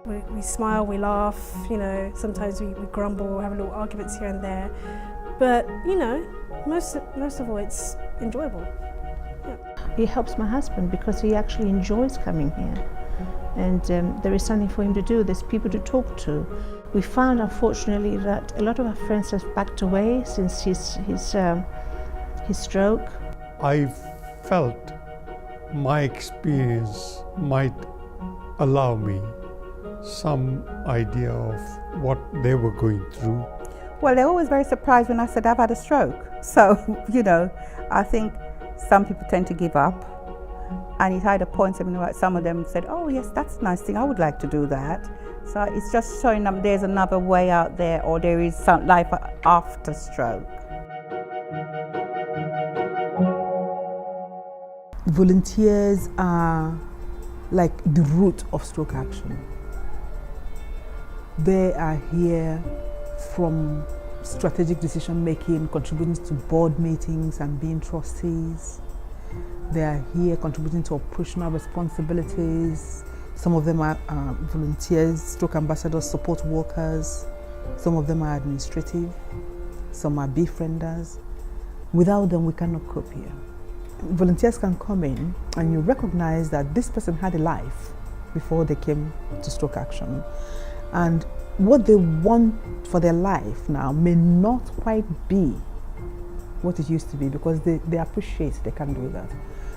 we smile, we laugh, sometimes we grumble, have little arguments here and there. But, most of all, it's enjoyable. Yeah. It helps my husband because he actually enjoys coming here. And there is something for him to do, there's people to talk to. We found, unfortunately, that a lot of our friends have backed away since his stroke. I felt my experience might allow me some idea of what they were going through. Well, they're always very surprised when I said I've had a stroke. So, I think some people tend to give up. And it had a point, some of them said, oh yes, that's a nice thing, I would like to do that. So it's just showing them there's another way out there, or there is some life after stroke. Volunteers are like the root of Stroke Action. They are here from strategic decision making, contributing to board meetings and being trustees. They are here contributing to operational responsibilities. Some of them are volunteers, stroke ambassadors, support workers. Some of them are administrative. Some are befrienders. Without them, we cannot cope here. Volunteers can come in and you recognize that this person had a life before they came to Stroke Action. And what they want for their life now may not quite be what it used to be, because they appreciate they can do that.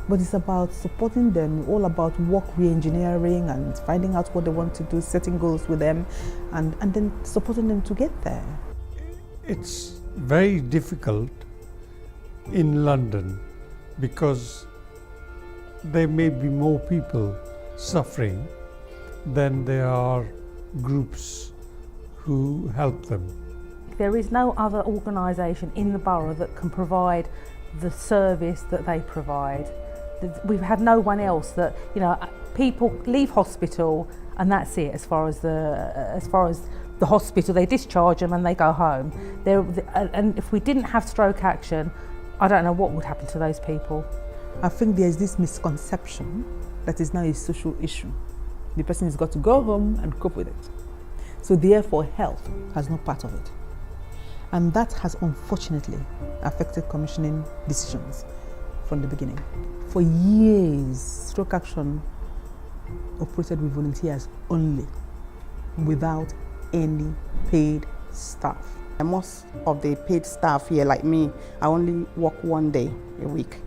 But it's about supporting them, all about work re-engineering and finding out what they want to do, setting goals with them, and then supporting them to get there. It's very difficult in London because there may be more people suffering than there are groups who help them. There is no other organisation in the borough that can provide the service that they provide. We've had no one else that, people leave hospital and that's it as far as the hospital. They discharge them and they go home. And if we didn't have Stroke Action, I don't know what would happen to those people. I think there's this misconception that is now a social issue. The person has got to go home and cope with it. So therefore health has no part of it. And that has unfortunately affected commissioning decisions from the beginning. For years, Stroke Action operated with volunteers only, without any paid staff. Most of the paid staff here, like me, I only work one day a week.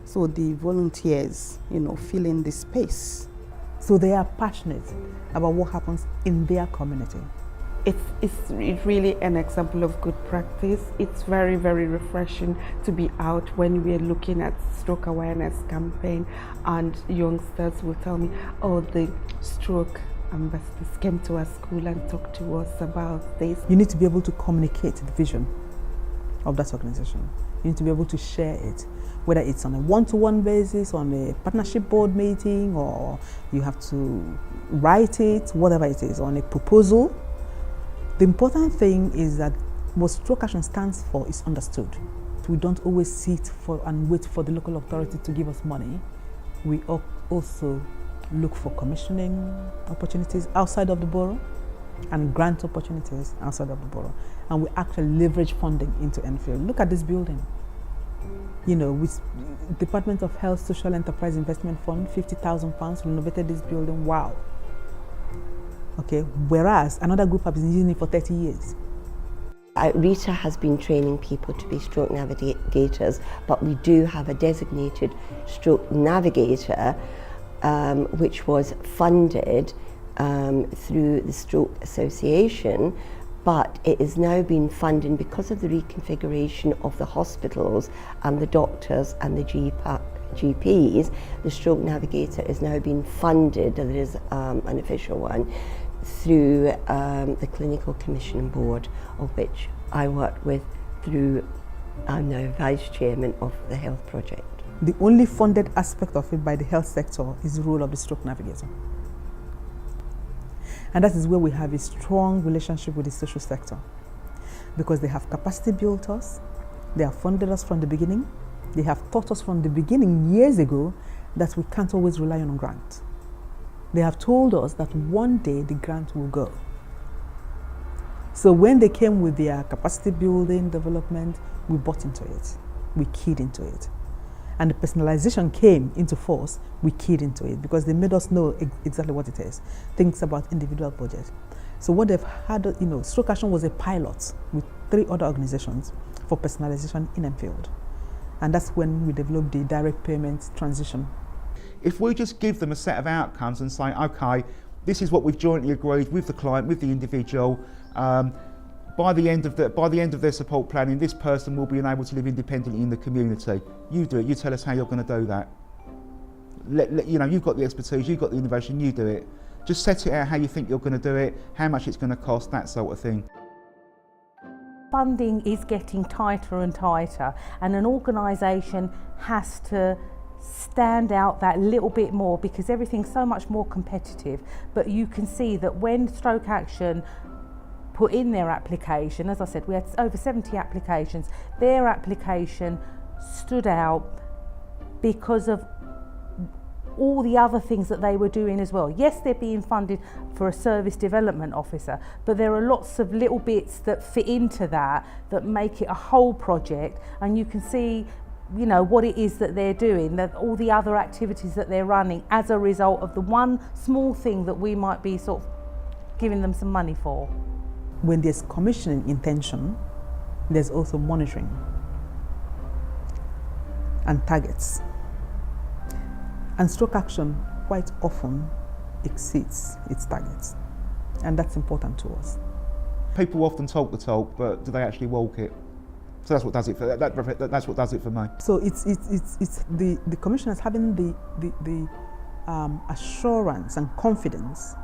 So the volunteers, fill in the space. So they are passionate about what happens in their community. It's really an example of good practice. It's very, very refreshing to be out when we're looking at stroke awareness campaign and youngsters will tell me, oh, the stroke ambassadors came to our school and talked to us about this. You need to be able to communicate the vision of that organization. You need to be able to share it, whether it's on a one-to-one basis, on a partnership board meeting, or you have to write it, whatever it is, on a proposal. The important thing is that what Stroke Action stands for is understood. We don't always sit and wait for the local authority to give us money. We also look for commissioning opportunities outside of the borough and grant opportunities outside of the borough. And we actually leverage funding into Enfield. Look at this building. With Department of Health Social Enterprise Investment Fund, £50,000 renovated this building. Wow. Okay, whereas another group has been using it for 30 years. Rita has been training people to be stroke navigators, but we do have a designated stroke navigator which was funded through the Stroke Association, but it is now being funded because of the reconfiguration of the hospitals and the doctors and the GPs. The stroke navigator is now being funded, there is an official one, through the Clinical Commission Board, of which I work with through, I'm now Vice Chairman of the Health Project. The only funded aspect of it by the health sector is the role of the stroke navigator. And that is where we have a strong relationship with the social sector, because they have capacity built us, they have funded us from the beginning, they have taught us from the beginning years ago that we can't always rely on grant. They have told us that one day the grant will go. So when they came with their capacity building development, we bought into it. We keyed into it. And the personalization came into force, we keyed into it because they made us know exactly what it is. Things about individual budget. So what they've had, Stroke Action was a pilot with 3 other organizations for personalization in Enfield. And that's when we developed the direct payment transition. If we just give them a set of outcomes and say, okay, this is what we've jointly agreed with the client, with the individual, by the end of their support planning, this person will be able to live independently in the community. You do it. You tell us how you're going to do that. You've got the expertise, you've got the innovation. You do it. Just set it out how you think you're going to do it, how much it's going to cost, that sort of thing. Funding is getting tighter and tighter, and an organisation has to stand out that little bit more because everything's so much more competitive. But you can see that when Stroke Action put in their application, as I said, we had over 70 applications, their application stood out because of all the other things that they were doing as well. Yes, they're being funded for a service development officer, but there are lots of little bits that fit into that make it a whole project, and you can see what it is that they're doing, that all the other activities that they're running as a result of the one small thing that we might be sort of giving them some money for. When there's commissioning intention, there's also monitoring and targets. And Stroke Action quite often exceeds its targets. And that's important to us. People often talk the talk, but do they actually walk it? So that's what does it for that's what does it for me. So it's the commissioners having the assurance and confidence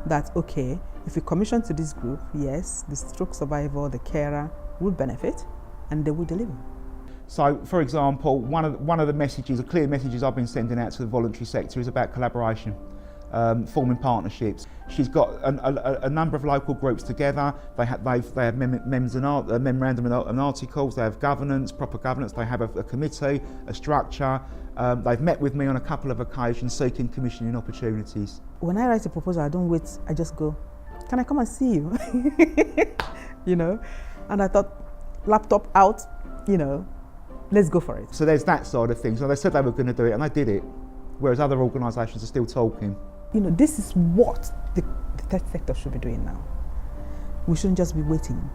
that, okay, if we commission to this group, yes, the stroke survivor, the carer will benefit and they will deliver. So, for example, one of the messages, the clear messages I've been sending out to the voluntary sector is about collaboration, forming partnerships. She's got a number of local groups together. They have memorandum and articles. They have governance, proper governance. They have a committee, a structure. They've met with me on a couple of occasions seeking commissioning opportunities. When I write a proposal, I don't wait. I just go, can I come and see you? And I thought, laptop out, let's go for it. So there's that side of things. So they said they were going to do it and they did it, whereas other organisations are still talking. This is what the third sector should be doing now. We shouldn't just be waiting.